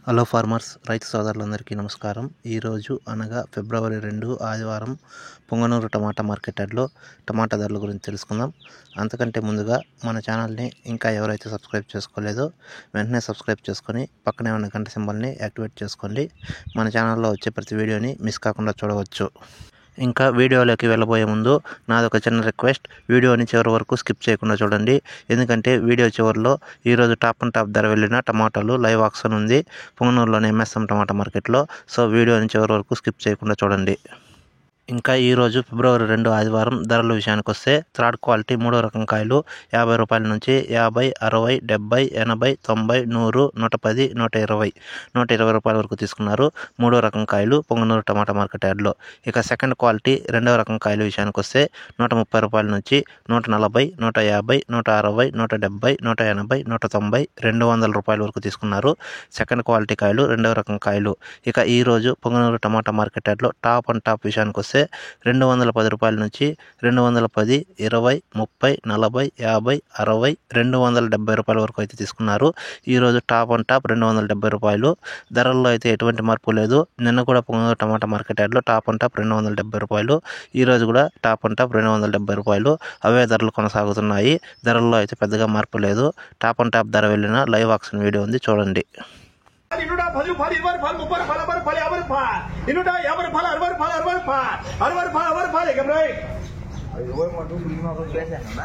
Hello farmers, రైతు సోదరులందరికీ నమస్కారం. ఈరోజు అనగా ఫిబ్రవరి 2 ఆదివారం పొంగనూరు టమాటా మార్కెట్ యార్డ్లో టమాటా ధరల గురించి తెలుసుకుందాం. అంతకంటే ముందుగా మన ఛానల్ని ఇంకా ఎవరైతే సబ్స్క్రైబ్ చేసుకోలేదో వెంటనే సబ్స్క్రైబ్ చేసుకొని పక్కనే ఉన్న గంట సింబల్ని యాక్టివేట్ చేసుకోండి. మన ఛానల్లో వచ్చే ప్రతి వీడియోని మిస్ కాకుండా చూడవచ్చు. ఇంకా వీడియోలోకి వెళ్ళబోయే ముందు నాదొక చిన్న రిక్వెస్ట్, వీడియోని చివరి వరకు స్కిప్ చేయకుండా చూడండి. ఎందుకంటే వీడియో చివరిలో ఈరోజు టాప్ ధర వెళ్ళిన టమాటాలు లైవ్ ఆక్షన్ ఉంది పొంగనూరులోని ఎంఎస్ఎం టమాటా మార్కెట్లో. సో వీడియోని చివరి వరకు స్కిప్ చేయకుండా చూడండి. ఇంకా ఈరోజు ఫిబ్రవరి 2 ఆదివారం ధరల విషయానికి వస్తే థర్డ్ క్వాలిటీ 3వ రకం కాయలు 50 రూపాయల నుంచి 50, 60, 70, 80, 90, 100, 110, 120, 120 రూపాయల వరకు తీసుకున్నారు 3వ రకం కాయలు పొంగనూరు టమాటా మార్కెట్ యార్డ్లో. ఇక సెకండ్ క్వాలిటీ 2వ రకం కాయల విషయానికి వస్తే 130 రూపాయల నుంచి 140, 150, 160, 170, 180, 190, 200 రూపాయల వరకు తీసుకున్నారు సెకండ్ క్వాలిటీ కాయలు 2వ రకం కాయలు. ఇక ఈరోజు పొంగనూరు టమాటా మార్కెట్ యార్డ్లో టాప్ విషయానికి వస్తే 210 రూపాయల నుంచి 210, 20, 30, 40, 50, 60, 270 రూపాయల వరకు అయితే తీసుకున్నారు. ఈరోజు టాప్ 270 రూపాయలు. ధరల్లో అయితే ఎటువంటి మార్పు లేదు. నిన్న కూడా పొంగనూరు టమాటా మార్కెట్ యార్డ్లో టాప్ 270 రూపాయలు, ఈరోజు కూడా టాప్ 270 రూపాయలు. అవే ధరలు కొనసాగుతున్నాయి. ధరల్లో అయితే పెద్దగా మార్పు లేదు. టాప్ ధర వెళ్ళిన లైవ్ ఆక్షన్ వీడియో ఉంది, చూడండి. ఇనుడా 10 20 30 40 40 50 రూపాయలు ఇనుడా 50 రూపాయలు 60 రూపాయలు 60 రూపాయలు 60 రూపాయలు గమ్రై అయ్యో మటు బిల్లు నాకు చేశానా